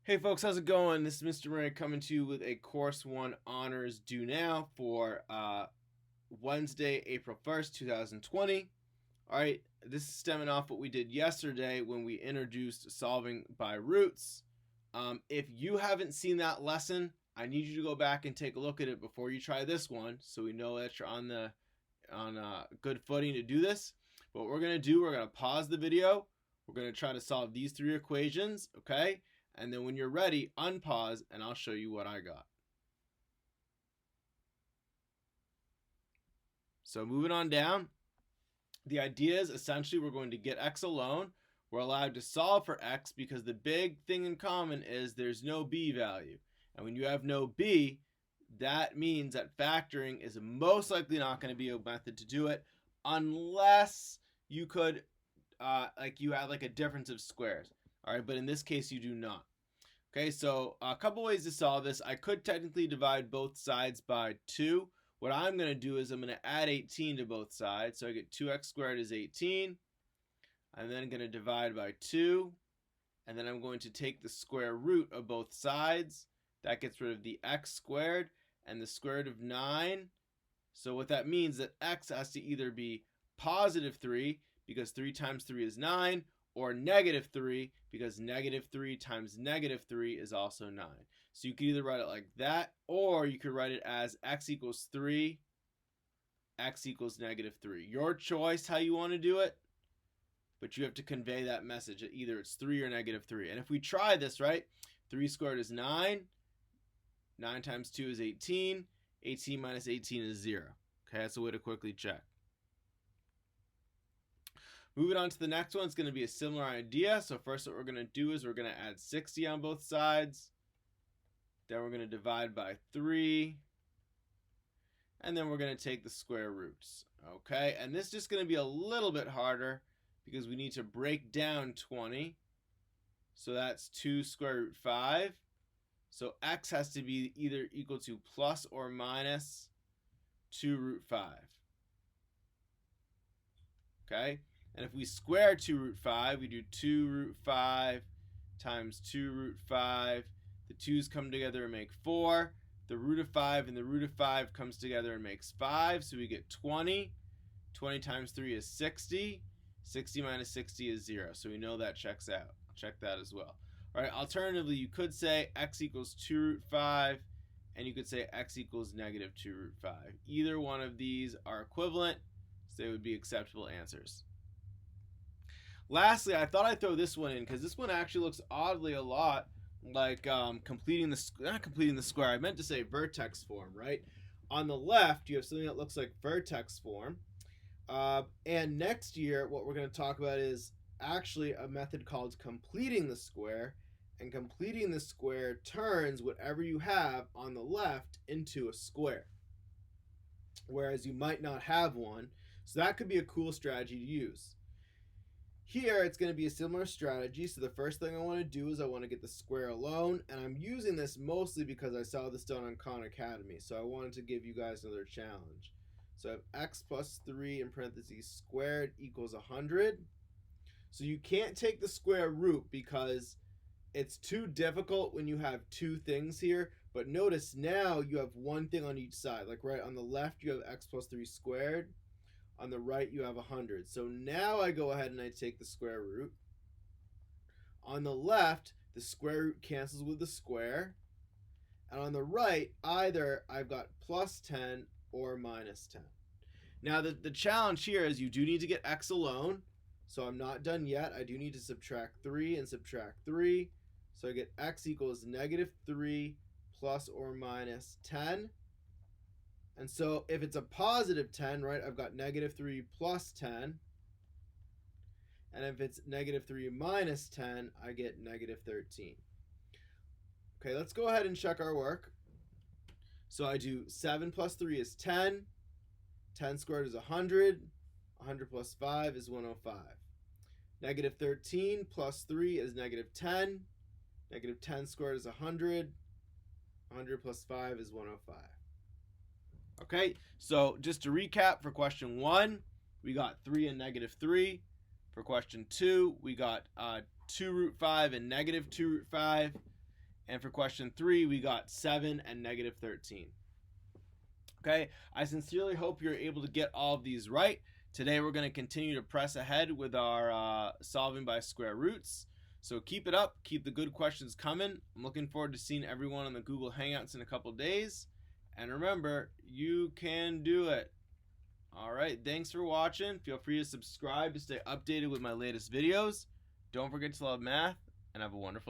Hey folks, how's it going? This is Mr. Murray coming to you with a Course 1 Honors Due Now for Wednesday, April 1st, 2020. Alright, this is stemming off what we did yesterday when we introduced solving by roots. If you haven't seen that lesson, I need you to go back and take a look at it before you try this one so we know that you're on good footing to do this. What we're going to do, we're going to pause the video. We're going to try to solve these three equations, okay? And then when you're ready, unpause and I'll show you what I got. So moving on down, the idea is essentially we're going to get x alone. We're allowed to solve for x because the big thing in common is there's no b value. And when you have no b, that means that factoring is most likely not going to be a method to do it unless you could, you had like a difference of squares. All right, but in this case, you do not. Okay, so a couple ways to solve this. I could technically divide both sides by 2. What I'm going to do is I'm going to add 18 to both sides. So I get 2x squared is 18. I'm then going to divide by 2. And then I'm going to take the square root of both sides. That gets rid of the x squared and the square root of 9. So what that means is that x has to either be positive 3 because 3 times 3 is 9, or negative 3 because negative 3 times negative 3 is also 9. So you could either write it like that, or you could write it as x equals 3, x equals negative 3. Your choice how you want to do it, but you have to convey that message that either it's 3 or negative 3. And if we try this, right, 3 squared is 9, 9 times 2 is 18, 18 minus 18 is 0. Okay, that's a way to quickly check. Moving on to the next one, it's going to be a similar idea. So first what we're going to do is we're going to add 60 on both sides. Then we're going to divide by 3. And then we're going to take the square roots. Okay, and this is just going to be a little bit harder because we need to break down 20. So that's 2 square root 5. So x has to be either equal to plus or minus 2 root 5. Okay? And if we square 2 root 5, we do 2 root 5 times 2 root 5. The 2's come together and make 4. The root of 5 and the root of 5 comes together and makes 5. So we get 20. 20 times 3 is 60. 60 minus 60 is 0. So we know that checks out. I'll check that as well. All right, alternatively, you could say x equals 2 root 5, and you could say x equals negative 2 root 5. Either one of these are equivalent, so they would be acceptable answers. Lastly, I thought I'd throw this one in because this one actually looks oddly a lot like not completing the square. I meant to say vertex form, right? On the left, you have something that looks like vertex form. And next year, what we're going to talk about is actually a method called completing the square. And completing the square turns whatever you have on the left into a square, whereas you might not have one. So that could be a cool strategy to use. Here, it's going to be a similar strategy. So the first thing I want to do is I want to get the square alone. And I'm using this mostly because I saw this done on Khan Academy. So I wanted to give you guys another challenge. So I have x plus 3 in parentheses squared equals 100. So you can't take the square root because it's too difficult when you have two things here. But notice now you have one thing on each side. Like right on the left, you have x plus 3 squared. On the right, you have 100. So now I go ahead and I take the square root. On the left, the square root cancels with the square. And on the right, either I've got plus 10 or minus 10. Now, the challenge here is you do need to get x alone. So I'm not done yet. I do need to subtract 3 and subtract 3. So I get x equals negative 3 plus or minus 10. And so if it's a positive 10, right, I've got negative 3 plus 10. And if it's negative 3 minus 10, I get negative 13. Okay, let's go ahead and check our work. So I do 7 plus 3 is 10. 10 squared is 100. 100 plus 5 is 105. Negative 13 plus 3 is negative 10. Negative 10 squared is 100. 100 plus 5 is 105. Okay, so just to recap, for question 1, we got 3 and negative 3. For question 2, we got 2 root 5 and negative 2 root 5. And for question 3, we got 7 and negative 13. Okay, I sincerely hope you're able to get all of these right. Today we're going to continue to press ahead with our solving by square roots. So keep it up. Keep the good questions coming. I'm looking forward to seeing everyone on the Google Hangouts in a couple days. And remember, you can do it. All right, thanks for watching. Feel free to subscribe to stay updated with my latest videos. Don't forget to love math, and have a wonderful day.